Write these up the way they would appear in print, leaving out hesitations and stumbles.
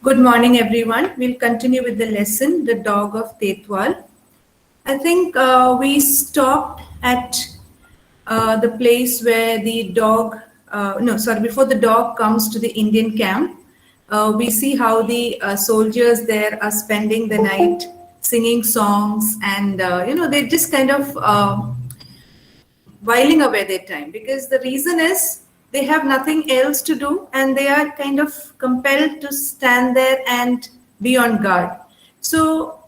Good morning, everyone. We'll continue with the lesson, The Dog of Tithwal. I think we stopped at the place where the dog, before the dog comes to the Indian camp. We see how the soldiers there are spending the night singing songs and, they're just kind of whiling away their time because the reason is they have nothing else to do and they are kind of compelled to stand there and be on guard. So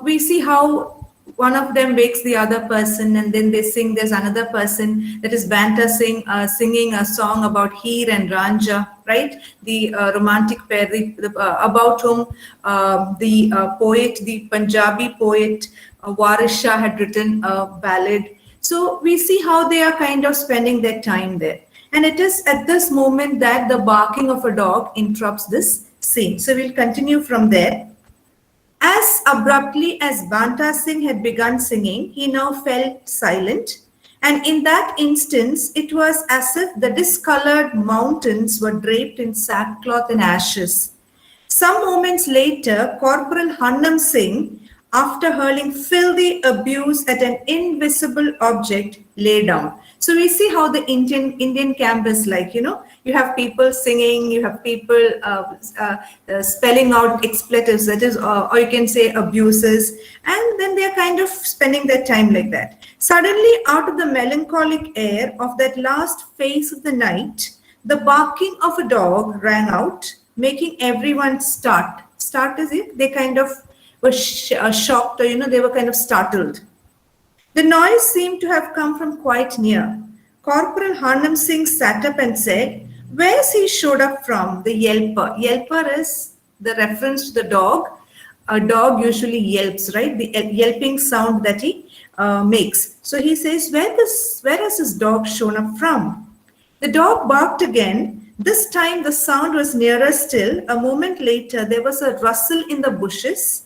we see how one of them wakes the other person and then they sing. There's another person that is Banta singing a song about Heer and Ranja, right? The romantic pair about whom the Punjabi poet Waris Shah had written a ballad. So we see how they are kind of spending their time there. And it is at this moment that the barking of a dog interrupts this scene. So we'll continue from there. As abruptly as Banta Singh had begun singing, he now fell silent. And in that instance, it was as if the discolored mountains were draped in sackcloth and ashes. Some moments later, Corporal Hannam Singh, after hurling filthy abuse at an invisible object, lay down. So we see how the Indian camp is like, you have people singing, you have people spelling out expletives, that is, or you can say abuses, and then they're kind of spending their time like that. Suddenly, out of the melancholic air of that last phase of the night, the barking of a dog rang out, making everyone start. Start as if they kind of were shocked or, they were kind of startled. The noise seemed to have come from quite near. Corporal Hannam Singh sat up and said, "Where's he showed up from?" The yelper. Yelper is the reference to the dog. A dog usually yelps, right? The yelping sound that he makes. So he says, where has this dog shown up from? The dog barked again. This time the sound was nearer still. A moment later, there was a rustle in the bushes.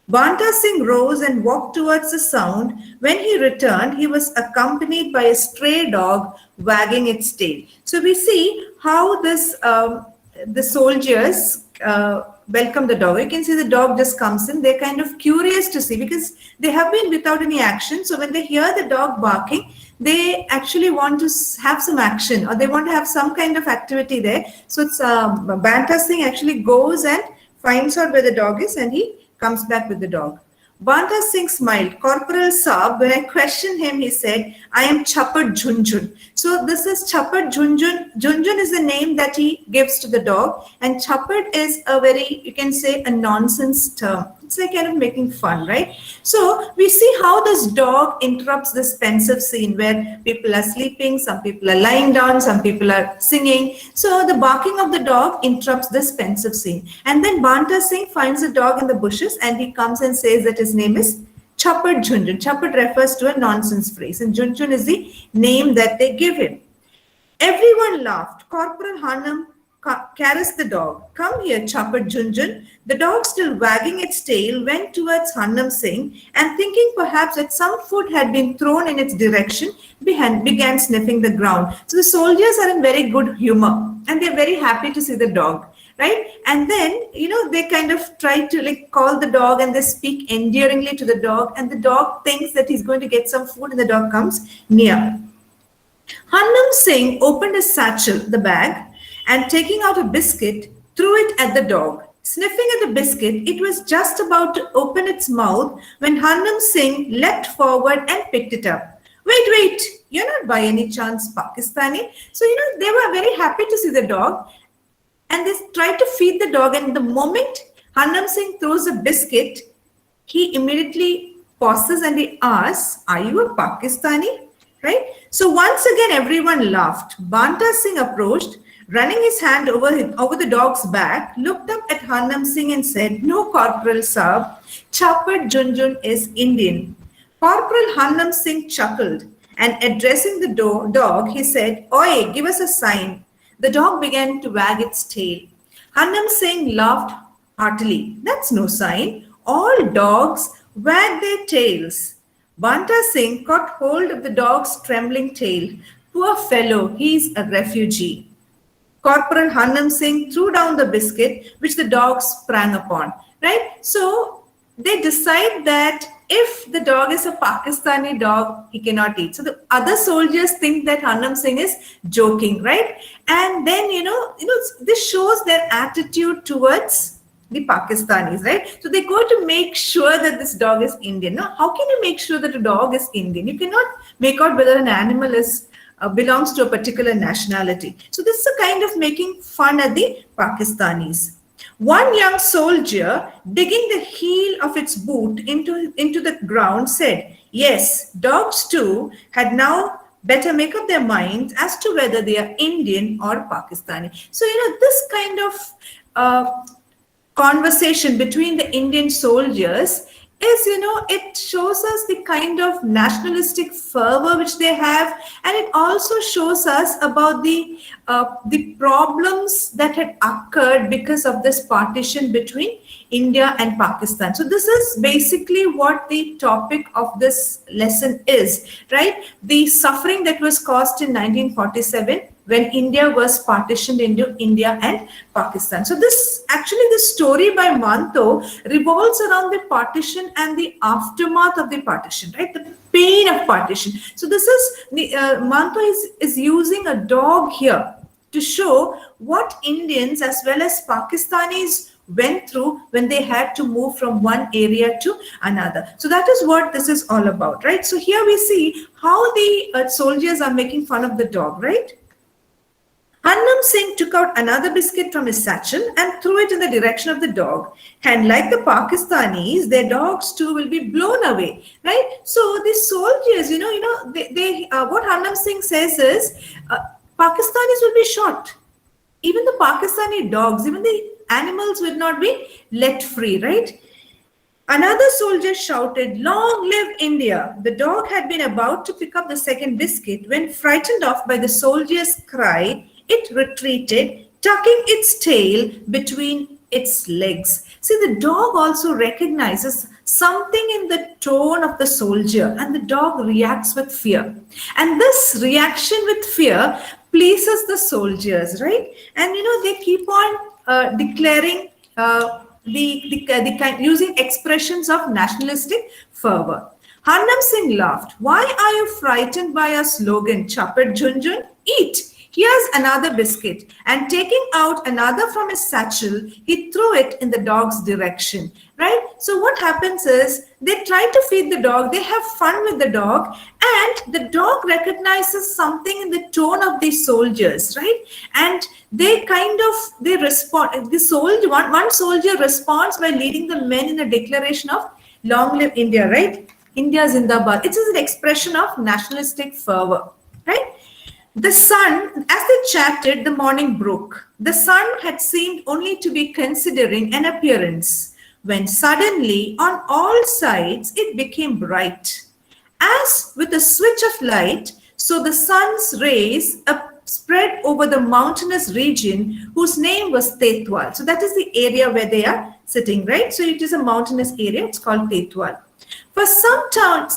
Banta Singh rose and walked towards the sound. When he returned, he was accompanied by a stray dog wagging its tail. So we see how the soldiers welcome the dog. You can see the dog just comes in. They're kind of curious to see because they have been without any action. So when they hear the dog barking, they actually want to have some action or they want to have some kind of activity there. So it's Banta Singh actually goes and finds out where the dog is and he comes back with the dog. Banta Singh smiled. "Corporal Saab, when I questioned him, he said, I am Chapad Junjun." So this is Chapad Junjun. Junjun is the name that he gives to the dog. And Chapad is a very, you can say, a nonsense term. It's like kind of making fun, right? So we see how this dog interrupts this pensive scene where people are sleeping, some people are lying down, some people are singing. So the barking of the dog interrupts this pensive scene. And then Banta Singh finds the dog in the bushes and he comes and says that his name is Chapad Junjun. Chapad refers to a nonsense phrase and Junjun is the name that they give him. Everyone laughed. Corporal Hannam caressed the dog. "Come here, Chapad Junjun." The dog, still wagging its tail, went towards Hannam Singh and thinking perhaps that some food had been thrown in its direction, began sniffing the ground. So the soldiers are in very good humor and they're very happy to see the dog, right? And then, they kind of try to call the dog and they speak endearingly to the dog and the dog thinks that he's going to get some food and the dog comes near. Hannam Singh opened his satchel, the bag, and taking out a biscuit, threw it at the dog. Sniffing at the biscuit, it was just about to open its mouth when Hannam Singh leapt forward and picked it up. Wait, you're not by any chance Pakistani? So, they were very happy to see the dog and they tried to feed the dog. And the moment Hannam Singh throws a biscuit, he immediately pauses and he asks, "Are you a Pakistani?" Right? So once again, everyone laughed. Banta Singh approached, running his hand over the dog's back, looked up at Hannam Singh and said, "No, Corporal Saab, Chapad Junjun is Indian." Corporal Hannam Singh chuckled and addressing the dog, he said, "Oi, give us a sign." The dog began to wag its tail. Hannam Singh laughed heartily. "That's no sign. All dogs wag their tails." Banta Singh caught hold of the dog's trembling tail. "Poor fellow, he's a refugee." Corporal Hannam Singh threw down the biscuit, which the dog sprang upon, right? So they decide that if the dog is a Pakistani dog, he cannot eat. So the other soldiers think that Hannam Singh is joking, right? And then, this shows their attitude towards the Pakistanis, right? So they go to make sure that this dog is Indian. Now, how can you make sure that a dog is Indian? You cannot make out whether an animal is belongs to a particular nationality. So this is a kind of making fun at the Pakistanis. One young soldier, digging the heel of its boot into the ground, said, yes, dogs too had now better make up their minds as to whether they are Indian or Pakistani. So, this kind of conversation between the Indian soldiers is, it shows us the kind of nationalistic fervor which they have, and it also shows us about the problems that had occurred because of this partition between India and Pakistan. So this is basically what the topic of this lesson is, right? The suffering that was caused in 1947 when India was partitioned into India and Pakistan. So this story by Manto revolves around the partition and the aftermath of the partition, right? The pain of partition. So this is Manto is using a dog here to show what Indians as well as Pakistanis went through when they had to move from one area to another. So that is what this is all about, right? So here we see how the soldiers are making fun of the dog, right? Hannam Singh took out another biscuit from his satchel and threw it in the direction of the dog. And like the Pakistanis, their dogs too will be blown away, right? So the soldiers, what Hannam Singh says is, Pakistanis will be shot. Even the Pakistani dogs, even the animals will not be let free, right? Another soldier shouted, long live India. The dog had been about to pick up the second biscuit when, frightened off by the soldier's cry, it retreated, tucking its tail between its legs. See, the dog also recognizes something in the tone of the soldier, and the dog reacts with fear. And this reaction with fear pleases the soldiers, right? And they keep on declaring using expressions of nationalistic fervor. Hannam Singh laughed. Why are you frightened by our slogan, Chapet Junjun? Eat. Here's another biscuit. And taking out another from his satchel, he threw it in the dog's direction, right? So what happens is they try to feed the dog, they have fun with the dog, and the dog recognizes something in the tone of the soldiers, right? And they respond. One soldier responds by leading the men in a declaration of long live India, right? India Zindabad. It is an expression of nationalistic fervor, right? The sun, as they chatted, the morning broke. The sun had seemed only to be considering an appearance, when suddenly, on all sides, it became bright. As with a switch of light, so the sun's rays spread over the mountainous region whose name was Tithwal. So that is the area where they are sitting, right? So it is a mountainous area. It's called Tithwal. For some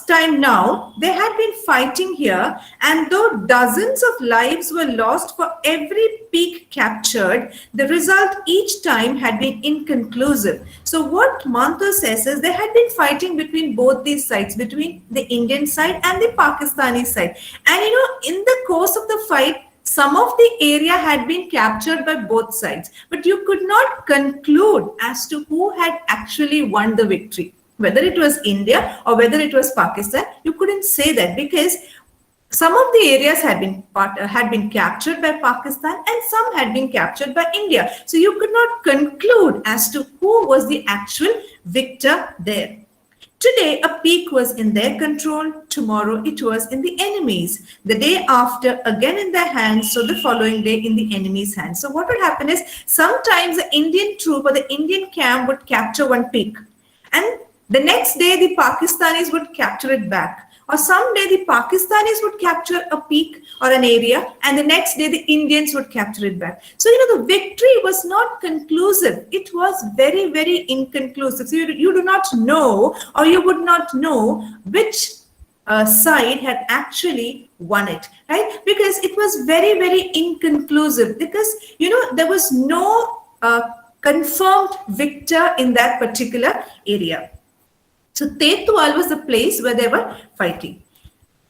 time now, they had been fighting here, and though dozens of lives were lost for every peak captured, the result each time had been inconclusive. So what Manto says is they had been fighting between both these sides, between the Indian side and the Pakistani side. And in the course of the fight, some of the area had been captured by both sides, but you could not conclude as to who had actually won the victory. Whether it was India or whether it was Pakistan, you couldn't say that, because some of the areas had been captured by Pakistan and some had been captured by India. So you could not conclude as to who was the actual victor there. Today, a peak was in their control. Tomorrow, it was in the enemy's. The day after, again in their hands. So the following day, in the enemy's hands. So what would happen is, sometimes the Indian troop or the Indian camp would capture one peak, and the next day, the Pakistanis would capture it back. Or someday, the Pakistanis would capture a peak or an area, and the next day, the Indians would capture it back. So, the victory was not conclusive. It was very, very inconclusive. So, you do not know, or you would not know which side had actually won it, right? Because it was very, very inconclusive, because, there was no confirmed victor in that particular area. So Tithwal was the place where they were fighting.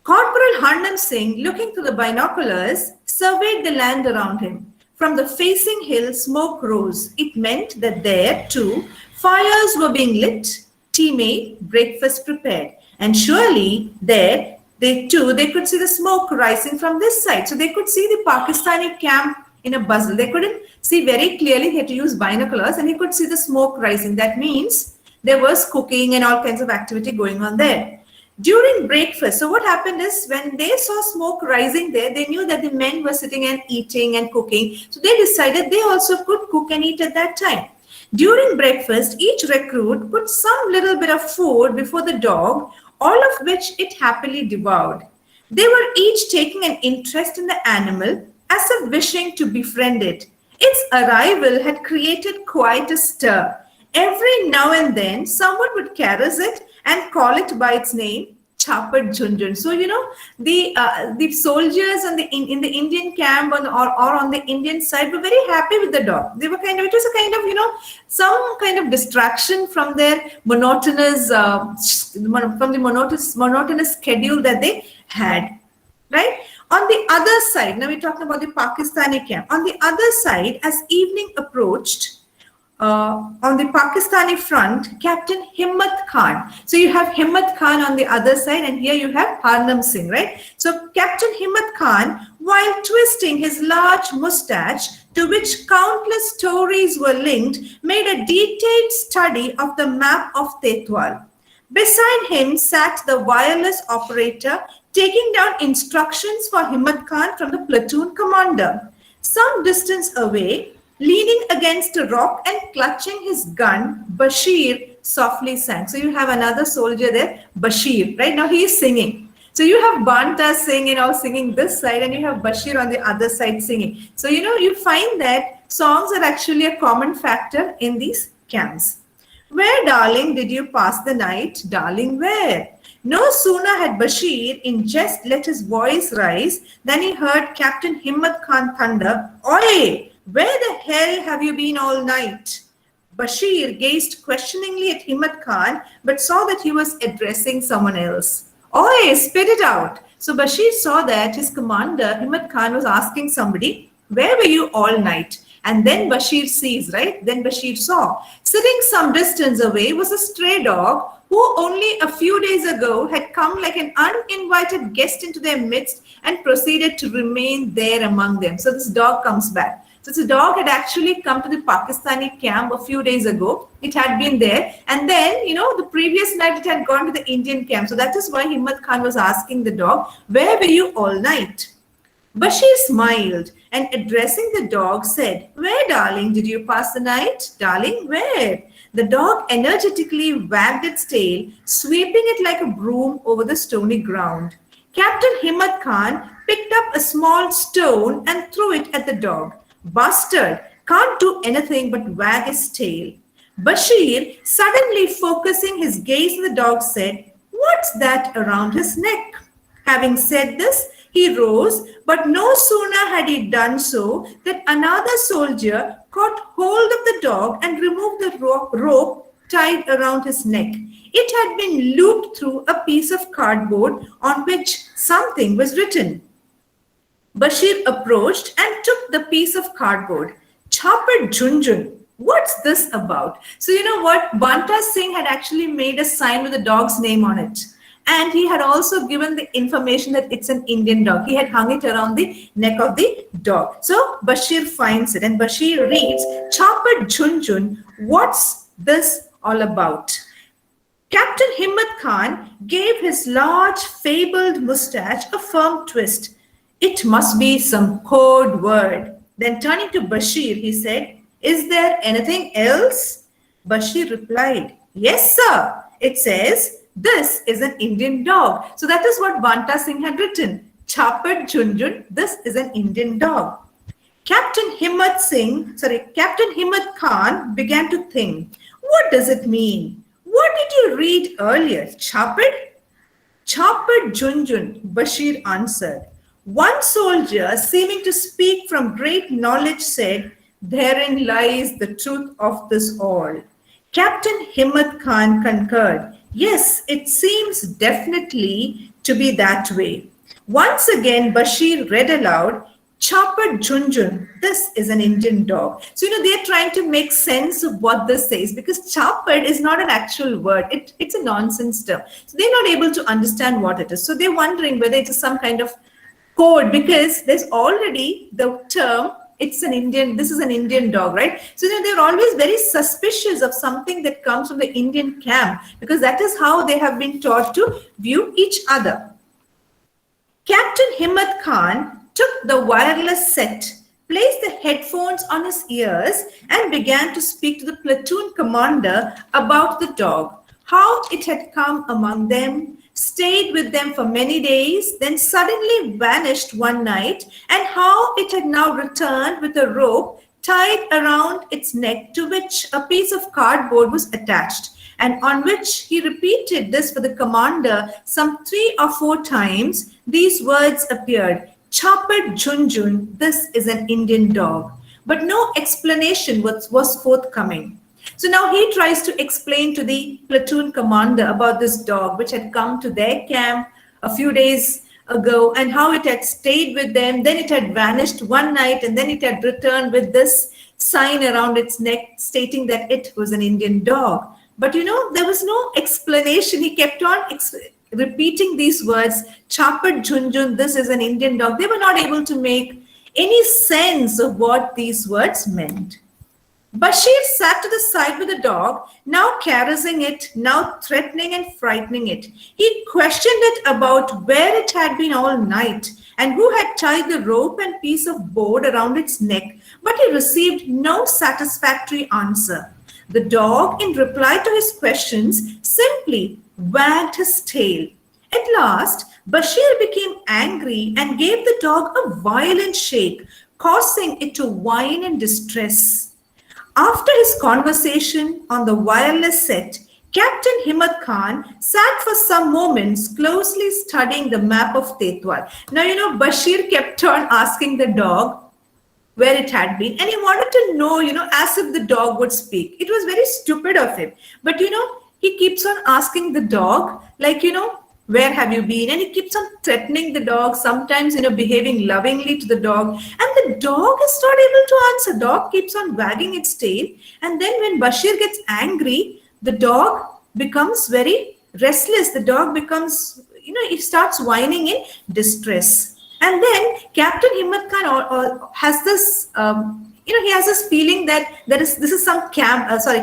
Corporal Harnam Singh, looking through the binoculars, surveyed the land around him. From the facing hill, smoke rose. It meant that there, too, fires were being lit, tea made, breakfast prepared. And surely there, they could see the smoke rising from this side. So they could see the Pakistani camp in a bustle. They couldn't see very clearly. He had to use binoculars, and he could see the smoke rising. That means there was cooking and all kinds of activity going on there. During breakfast, so what happened is, when they saw smoke rising there, they knew that the men were sitting and eating and cooking. So they decided they also could cook and eat at that time. During breakfast, each recruit put some little bit of food before the dog, all of which it happily devoured. They were each taking an interest in the animal, as if wishing to befriend it. Its arrival had created quite a stir. Every now and then, someone would caress it and call it by its name, Chapad Junjun. So, the soldiers in the Indian camp or on the Indian side were very happy with the dog. They were it was a kind of, some kind of distraction from their monotonous schedule that they had, right? On the other side, now we're talking about the Pakistani camp. On the other side, as evening approached, on the Pakistani front, Captain Himmat Khan. So you have Himmat Khan on the other side, and here you have Harnam Singh, right? So Captain Himmat Khan, while twisting his large mustache, to which countless stories were linked, made a detailed study of the map of Tithwal. Beside him sat the wireless operator, taking down instructions for Himmat Khan from the platoon commander. Some distance away, leaning against a rock and clutching his gun, Bashir softly sang. So you have another soldier there, Bashir, right? Now he is singing. So you have Banta singing, singing this side, and you have Bashir on the other side singing. So, you find that songs are actually a common factor in these camps. Where, darling, did you pass the night? Darling, where? No sooner had Bashir in jest let his voice rise than he heard Captain Himmat Khan thunder, Oi! Where the hell have you been all night? Bashir gazed questioningly at Himmat Khan, but saw that he was addressing someone else. Oi, spit it out. So Bashir saw that his commander, Himmat Khan, was asking somebody, where were you all night? And then Bashir sees, right? Then Bashir saw. Sitting some distance away was a stray dog who only a few days ago had come like an uninvited guest into their midst and proceeded to remain there among them. So this dog comes back. So this dog had actually come to the Pakistani camp a few days ago. It had been there. And then, the previous night it had gone to the Indian camp. So that is why Himmat Khan was asking the dog, where were you all night? Bashir smiled and addressing the dog said, where, darling, did you pass the night? Darling, where? The dog energetically wagged its tail, sweeping it like a broom over the stony ground. Captain Himmat Khan picked up a small stone and threw it at the dog. Bastard, can't do anything but wag his tail. Bashir, suddenly focusing his gaze on the dog, said, what's that around his neck? Having said this, he rose, but no sooner had he done so that another soldier caught hold of the dog and removed the rope tied around his neck. It had been looped through a piece of cardboard on which something was written. Bashir approached and took the piece of cardboard. Chapad Junjun. What's this about? So you know what? Banta Singh had actually made a sign with the dog's name on it. And he had also given the information that it's an Indian dog. He had hung it around the neck of the dog. So Bashir finds it and Bashir reads, Chapad Junjun, what's this all about? Captain Himmat Khan gave his large fabled mustache a firm twist. It must be some code word. Then turning to Bashir, he said, is there anything else? Bashir replied, yes, sir. It says, this is an Indian dog. So that is what Banta Singh had written. Chapad Junjun, this is an Indian dog. Captain Himmat Khan began to think, what does it mean? What did you read earlier? Chapad? Chopper Junjun, Bashir answered. One soldier, seeming to speak from great knowledge, said, therein lies the truth of this all. Captain Himmat Khan concurred. Yes, it seems definitely to be that way. Once again, Bashir read aloud, Chopper Junjun, this is an Indian dog. So, they're trying to make sense of what this says because choppered is not an actual word. It's a nonsense term. So, they're not able to understand what it is. So, they're wondering whether it's some kind of code because there's already the term, this is an Indian dog, right? So, they're always very suspicious of something that comes from the Indian camp because that is how they have been taught to view each other. Captain Himmat Khan took the wireless set, placed the headphones on his ears, and began to speak to the platoon commander about the dog, how it had come among them, stayed with them for many days, then suddenly vanished one night, and how it had now returned with a rope tied around its neck to which a piece of cardboard was attached, and on which he repeated this for the commander some 3 or 4 times. These words appeared, Chopper Junjun, this is an Indian dog. But no explanation was forthcoming. So now he tries to explain to the platoon commander about this dog, which had come to their camp a few days ago and how it had stayed with them. Then it had vanished one night and then it had returned with this sign around its neck stating that it was an Indian dog. But there was no explanation. He kept on repeating these words, Chopper Junjun, this is an Indian dog. They were not able to make any sense of what these words meant. Bashir sat to the side with the dog, now caressing it, now threatening and frightening it. He questioned it about where it had been all night and who had tied the rope and piece of board around its neck, but he received no satisfactory answer. The dog, in reply to his questions, simply wagged his tail. At last, Bashir became angry and gave the dog a violent shake, causing it to whine in distress. After his conversation on the wireless set, Captain Himmat Khan sat for some moments closely studying the map of Tithwal. Now, Bashir kept on asking the dog where it had been, and he wanted to know, as if the dog would speak. It was very stupid of him. But, he keeps on asking the dog, like, where have you been? And he keeps on threatening the dog, sometimes, behaving lovingly to the dog. And the dog is not able to answer. Dog keeps on wagging its tail. And then when Bashir gets angry, the dog becomes very restless. The dog becomes, it starts whining in distress. And then Captain Himmat Khan has this, he has this feeling that this is some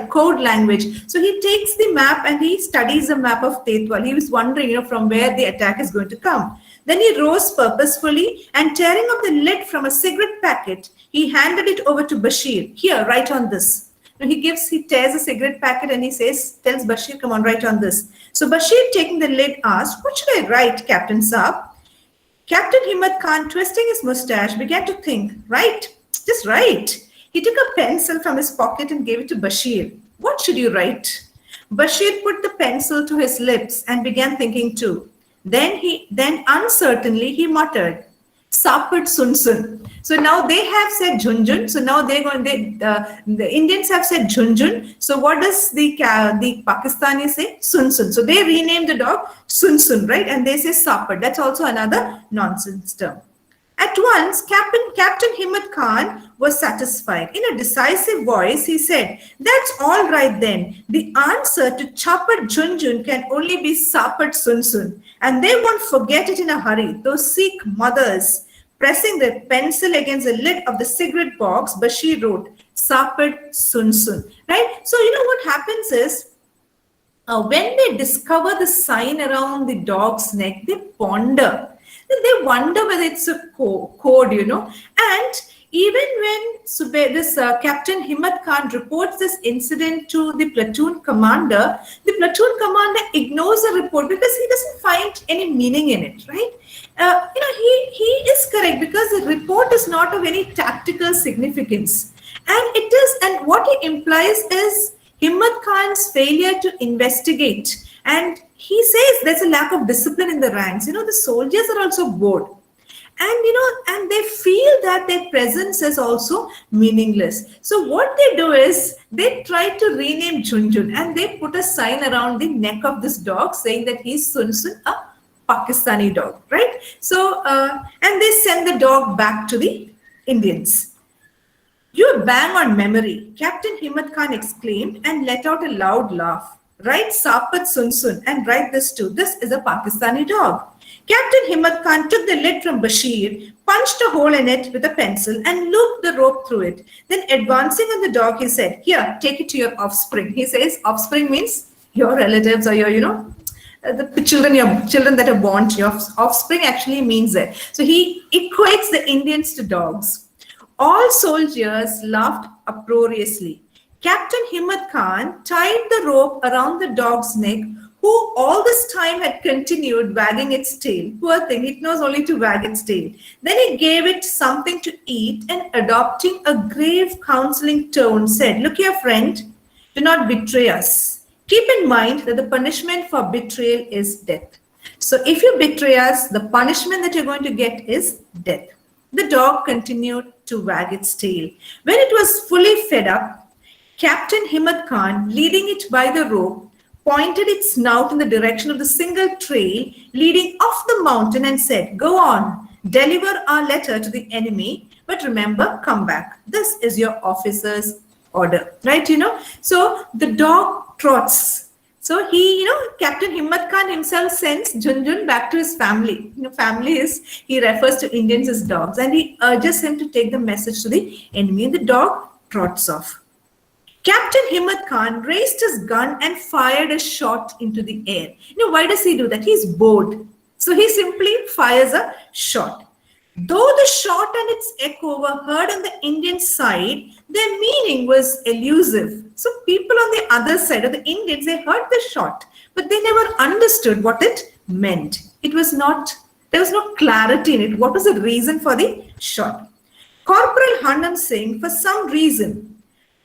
code language. So he takes the map and he studies the map of Tithwal. He was wondering, from where the attack is going to come. Then he rose purposefully and tearing off the lid from a cigarette packet, he handed it over to Bashir. Here, write on this. Now he tears a cigarette packet and tells Bashir, come on, write on this. So Bashir, taking the lid, asked, what should I write, Captain Saab? Captain Himmat Khan, twisting his mustache, began to think, write, just write. He took a pencil from his pocket and gave it to Bashir. What should you write? Bashir put the pencil to his lips and began thinking too. Then uncertainly he muttered, Sapad Sunsun. So now they have said Junjun. So now the Indians have said Junjun. So what does the Pakistanis say? Sunsun. So they renamed the dog Sunsun, right? And they say Sapad. That's also another nonsense term. At once, Captain Himmat Khan was satisfied. In a decisive voice, he said, that's all right then. The answer to Chopper Junjun can only be Sapad Sunsun. And they won't forget it in a hurry. Those Sikh mothers, pressing their pencil against the lid of the cigarette box, Bashir wrote, Sapad Sunsun. Right? So, what happens is, when they discover the sign around the dog's neck, they ponder. They wonder whether it's a code, And even when this Captain Himmat Khan reports this incident to the platoon commander ignores the report because he doesn't find any meaning in it, right? He is correct because the report is not of any tactical significance. And what he implies is Himmat Khan's failure to investigate and he says there's a lack of discipline in the ranks. The soldiers are also bored. And they feel that their presence is also meaningless. So what they do is they try to rename Junjun, and they put a sign around the neck of this dog saying that he's Sun Sun, a Pakistani dog, right? So, and they send the dog back to the Indians. "You bang on memory," Captain Himmat Khan exclaimed and let out a loud laugh. "Write Sapat Sun Sun and write this too. This is a Pakistani dog." Captain Himmat Khan took the lid from Bashir, punched a hole in it with a pencil, and looped the rope through it. Then, advancing on the dog, he said, "Here, take it to your offspring." He says offspring means your relatives or your, the children that are born to your offspring actually means that. So he equates the Indians to dogs. All soldiers laughed uproariously. Captain Himmat Khan tied the rope around the dog's neck, who all this time had continued wagging its tail. Poor thing, it knows only to wag its tail. Then he gave it something to eat and, adopting a grave counseling tone, said, "Look here, friend, do not betray us. Keep in mind that the punishment for betrayal is death. So if you betray us, the punishment that you're going to get is death." The dog continued to wag its tail. When it was fully fed up, Captain Himmat Khan, leading it by the rope, pointed its snout in the direction of the single trail leading off the mountain and said, "Go on, deliver our letter to the enemy, but remember, come back. This is your officer's order," right? So the dog trots. So he, Captain Himmat Khan himself sends Junjun back to his family. Family is, he refers to Indians as dogs, and he urges him to take the message to the enemy, and the dog trots off. Captain Himmat Khan raised his gun and fired a shot into the air. Why does he do that? He's bored. So he simply fires a shot. Though the shot and its echo were heard on the Indian side, their meaning was elusive. So people on the other side of the Indians, they heard the shot, but they never understood what it meant. There was no clarity in it. What was the reason for the shot? Corporal Hanam Singh, for some reason,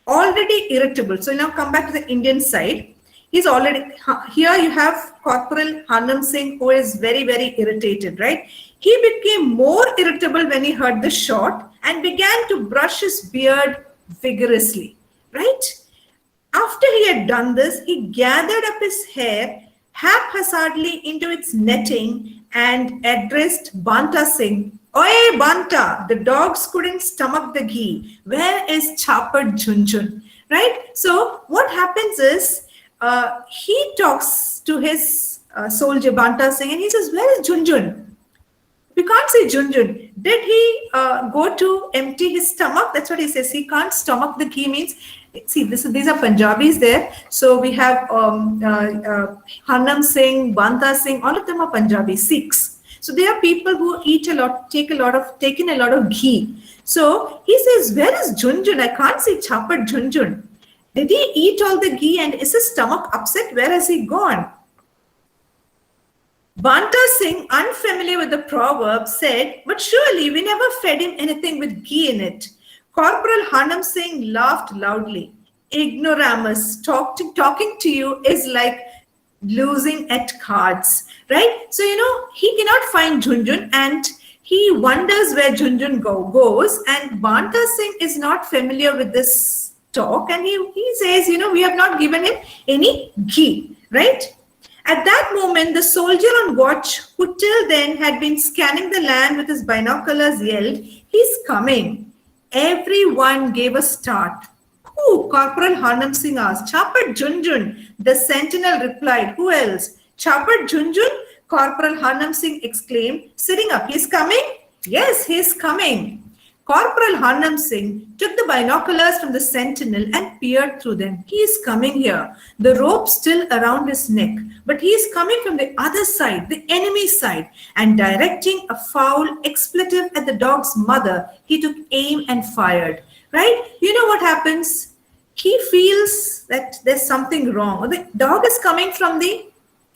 already irritable. So now come back to the Indian side. He's already, here you have Corporal Hanam Singh, who is very, very irritated, right? He became more irritable when he heard the shot and began to brush his beard vigorously, right? After he had done this, he gathered up his hair haphazardly into its netting and addressed Banta Singh. "Oye, Banta, the dogs couldn't stomach the ghee. Where is Chapad Junjun?" Right? So what happens is he talks to his soldier Banta Singh and he says, "Where is Junjun? We can't say Junjun. Did he go to empty his stomach?" That's what he says. He can't stomach the ghee means, see, these are Punjabis there. So we have Hanam Singh, Banta Singh, all of them are Punjabi, Sikhs. So they are people who eat a lot, taken a lot of ghee. So he says, "Where is Junjun? I can't see Chapad Junjun. Did he eat all the ghee and is his stomach upset? Where has he gone?" Banta Singh, unfamiliar with the proverb, said, "But surely we never fed him anything with ghee in it." Corporal Hanam Singh laughed loudly. "Ignoramus, talking to you is like losing at cards," right? So, he cannot find Junjun and he wonders where Junjun goes, and Banta Singh is not familiar with this talk, and he says, "We have not given him any ghee," right? At that moment, the soldier on watch, who till then had been scanning the land with his binoculars, yelled, "He's coming." Everyone gave a start. "Who?" Corporal Hanam Singh asked. "Chapad Junjun," the sentinel replied. "Who else?" "Chapad Junjun," Corporal Hanam Singh exclaimed, sitting up. "He's coming?" "Yes, he's coming." Corporal Hanam Singh took the binoculars from the sentinel and peered through them. "He is coming here, the rope still around his neck, but he is coming from the other side, the enemy side." And directing a foul expletive at the dog's mother, he took aim and fired. Right? You know what happens? He feels that there's something wrong. The dog is coming from the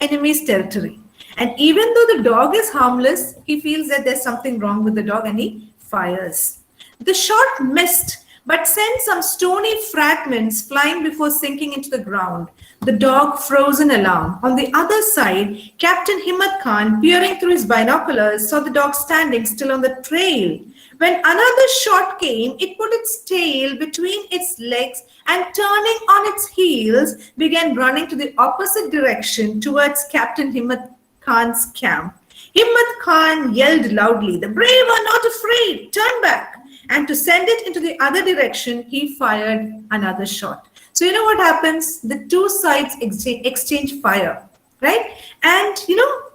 enemy's territory. And even though the dog is harmless, he feels that there's something wrong with the dog and he fires. The shot missed, but sent some stony fragments flying before sinking into the ground. The dog froze in alarm. On the other side, Captain Himmat Khan, peering through his binoculars, saw the dog standing still on the trail. When another shot came, it put its tail between its legs and, turning on its heels, began running to the opposite direction towards Captain Himmat Khan's camp. Himmat Khan yelled loudly, "The brave are not afraid, turn back." And to send it into the other direction, he fired another shot. So you know what happens? The two sides exchange fire, right? And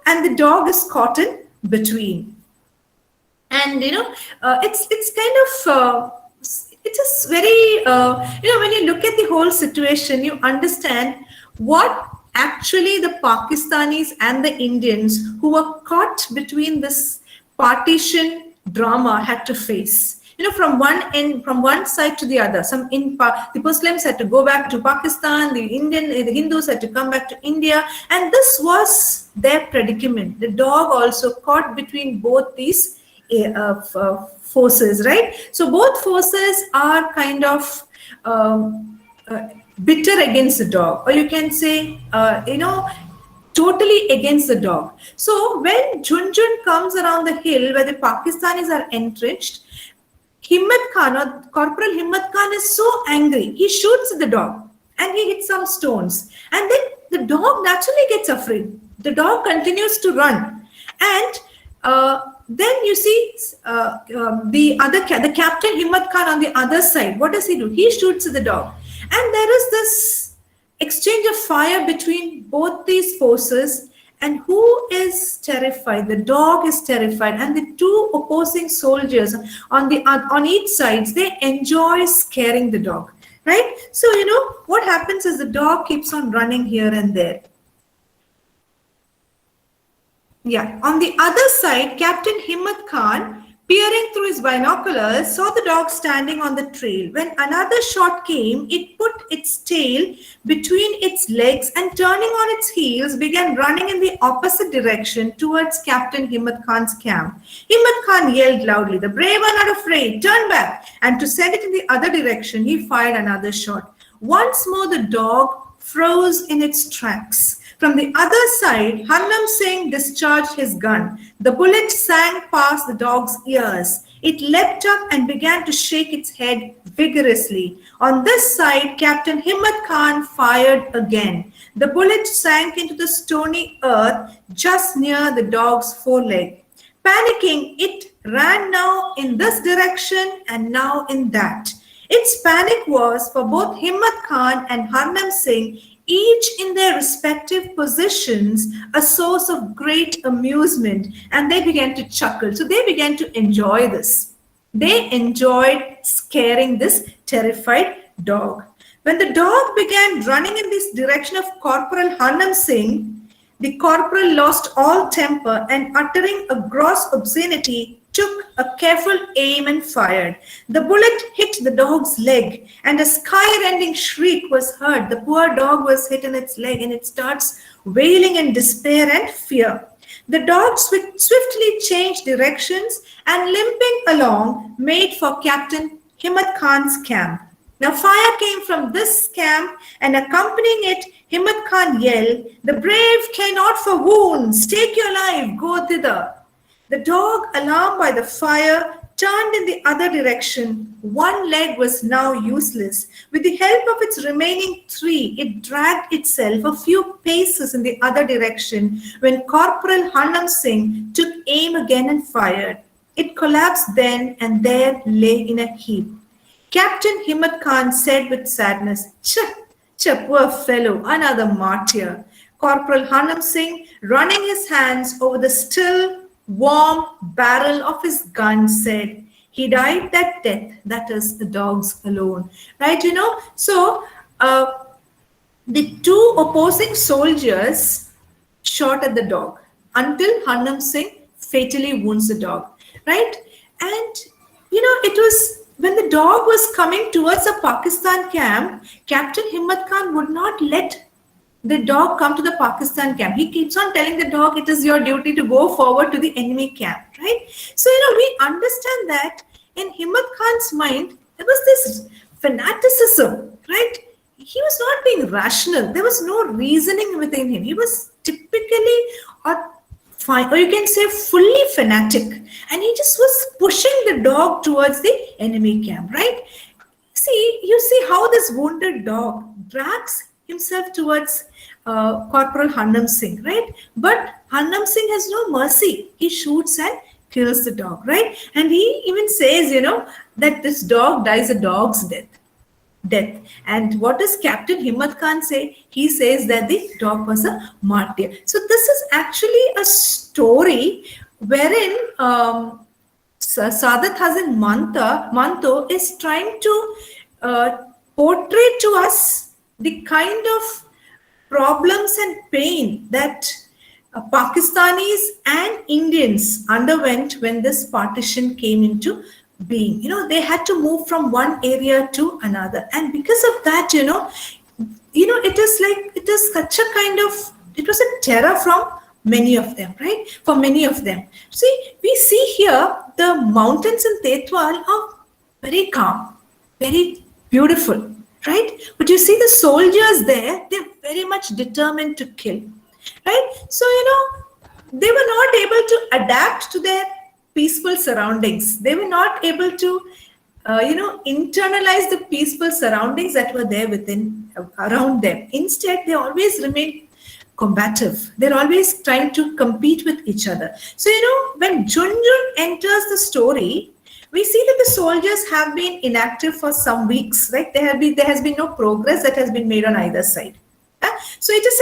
and the dog is caught in between. And it's kind of it is very when you look at the whole situation, you understand what actually the Pakistanis and the Indians who were caught between this partition drama had to face. From one end, from one side to the other. The Muslims had to go back to Pakistan, the Hindus had to come back to India, and this was their predicament. The dog also caught between both these forces, right? So both forces are kind of bitter against the dog, or you can say, totally against the dog. So when Junjun comes around the hill where the Pakistanis are entrenched, Himmat Khan, or Corporal Himmat Khan, is so angry. He shoots at the dog and he hits some stones. And then the dog naturally gets afraid. The dog continues to run. And then you see the Captain Himmat Khan on the other side. What does he do? He shoots at the dog. And there is this exchange of fire between both these forces. And who is terrified? The dog is terrified, and the two opposing soldiers on each side, they enjoy scaring the dog, right? So what happens is the dog keeps on running here and there. Yeah. On the other side, Captain Himmat Khan, peering through his binoculars, saw the dog standing on the trail. When another shot came, it put its tail between its legs and, turning on its heels, began running in the opposite direction towards Captain Himmat Khan's camp. Himmat Khan yelled loudly, "The brave are not afraid, turn back." And to send it in the other direction, he fired another shot. Once more, the dog froze in its tracks. From the other side, Hannam Singh discharged his gun. The bullet sang past the dog's ears. It leapt up and began to shake its head vigorously. On this side, Captain Himmat Khan fired again. The bullet sank into the stony earth just near the dog's foreleg. Panicking, it ran now in this direction and now in that. Its panic was, for both Himmat Khan and Hannam Singh, each in their respective positions, a source of great amusement, and they began to chuckle. So they began to enjoy this. They enjoyed scaring this terrified dog. When the dog began running in this direction of Corporal Hannam Singh, the corporal lost all temper and, uttering a gross obscenity, took a careful aim and fired. The bullet hit the dog's leg, and a sky-rending shriek was heard. The poor dog was hit in its leg, and it starts wailing in despair and fear. The dog swiftly changed directions and, limping along, made for Captain Himmat Khan's camp. Now fire came from this camp, and accompanying it, Himmat Khan yelled, "The brave care not for wounds, take your life, go thither." The dog, alarmed by the fire, turned in the other direction. One leg was now useless. With the help of its remaining three, it dragged itself a few paces in the other direction when Corporal Hannam Singh took aim again and fired. It collapsed then and there lay in a heap. Captain Himmat Khan said with sadness, "Cha, poor fellow, another martyr." Corporal Hannam Singh, running his hands over the still, warm barrel of his gun, said, "He died that death that is the dog's alone." Right, So the two opposing soldiers shot at the dog until Hannam Singh fatally wounds the dog. Right? And it was when the dog was coming towards the Pakistan camp, Captain Himmat Khan would not let the dog come to the Pakistan camp. He keeps on telling the dog, "It is your duty to go forward to the enemy camp," right? So, we understand that in Himmat Khan's mind, There was this fanaticism, right? He was not being rational. There was no reasoning within him. He was typically, or or you can say fully fanatic. And he just was pushing the dog towards the enemy camp, right? You see how this wounded dog drags himself towards Corporal Hannam Singh, right? But Hannam Singh has no mercy. He shoots and kills the dog, right? And he even says, that this dog dies a dog's death. And what does Captain Himmat Khan say? He says that the dog was a martyr. So this is actually a story wherein Saadat Hasan Manto is trying to portray to us the kind of problems and pain that Pakistanis and Indians underwent when this partition came into being. They had to move from one area to another, and because of that, it was a terror from many of them, right? For many of them. We see here the mountains in Tithwal are very calm, very beautiful, right? But you see the soldiers there, they're very much determined to kill, right? So, they were not able to adapt to their peaceful surroundings. They were not able to, internalize the peaceful surroundings that were there around them. Instead, they always remain combative. They're always trying to compete with each other. So, when Junjun enters the story, we see that the soldiers have been inactive for some weeks, right? There has been no progress that has been made on either side. So it is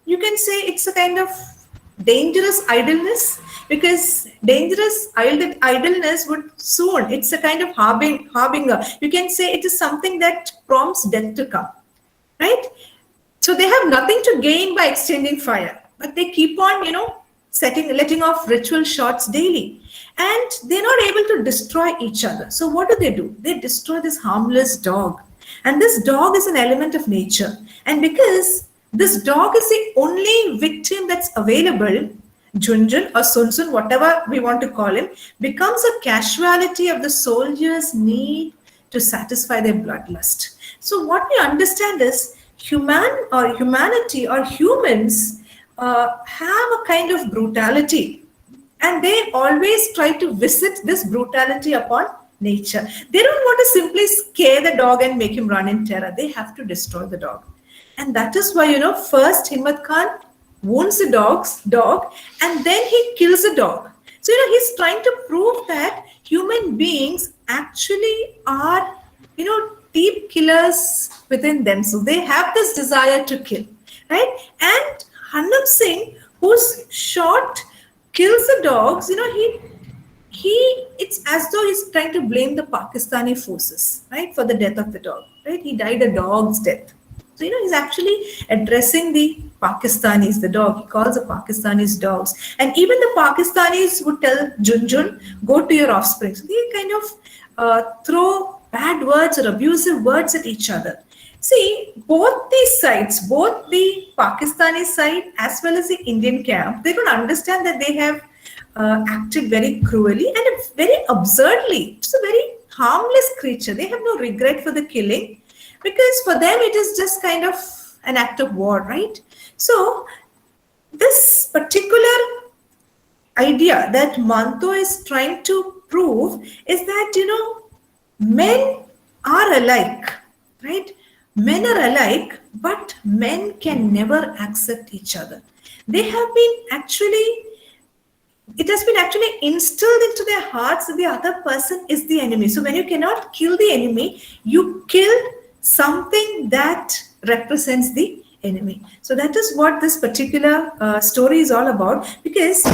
you can say it's a kind of dangerous idleness, because dangerous idleness would soon, it's a kind of harbinger. You can say it is something that prompts death to come, right? So they have nothing to gain by exchanging fire, but they keep on, letting off ritual shots daily. And they're not able to destroy each other. So what do? They destroy this harmless dog. And this dog is an element of nature. And because this dog is the only victim that's available, Junjun or Sunsun, whatever we want to call him, becomes a casualty of the soldiers' need to satisfy their bloodlust. So what we understand is humanity or humans have a kind of brutality. And they always try to visit this brutality upon nature. They don't want to simply scare the dog and make him run in terror. They have to destroy the dog. And that is why, first Himmat Khan wounds the dog, and then he kills the dog. So, he's trying to prove that human beings actually are, deep killers within them. So they have this desire to kill, right? And Hannam Singh, who's shot, kills the dogs, it's as though he's trying to blame the Pakistani forces, right, for the death of the dog, right? He died a dog's death. So, he's actually addressing the Pakistanis, the dog. He calls the Pakistanis dogs. And even the Pakistanis would tell Junjun, go to your offspring. So they kind of throw bad words or abusive words at each other. See, both these sides, both the Pakistani side as well as the Indian camp, they don't understand that they have acted very cruelly and very absurdly. It's a very harmless creature. They have no regret for the killing, because for them it is just kind of an act of war, right? So this particular idea that Manto is trying to prove is that, men are alike, right? Men are alike, but men can never accept each other. It has been actually instilled into their hearts that the other person is the enemy. So when you cannot kill the enemy, you kill something that represents the enemy. So that is what this particular story is all about, because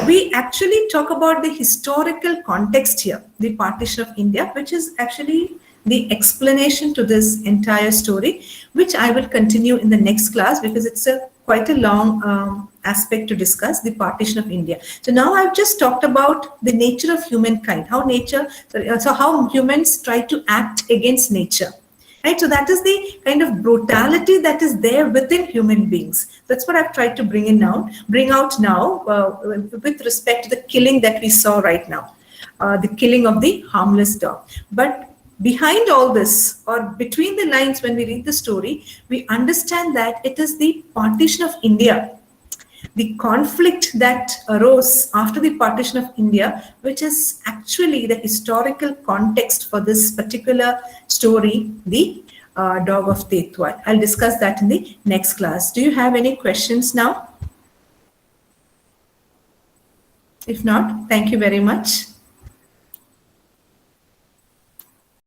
we actually talk about the historical context here, the partition of India, which is actually the explanation to this entire story, which I will continue in the next class, because it's quite a long aspect to discuss, the partition of India. So now I've just talked about the nature of humankind, how humans try to act against nature. Right, so that is the kind of brutality that is there within human beings. That's what I've tried to bring out now with respect to the killing that we saw right now, the killing of the harmless dog. But behind all this, or between the lines when we read the story, we understand that it is the partition of India, the conflict that arose after the partition of India, which is actually the historical context for this particular story, the Dog of Tithwal. I'll discuss that in the next class. Do you have any questions now? If not, thank you very much.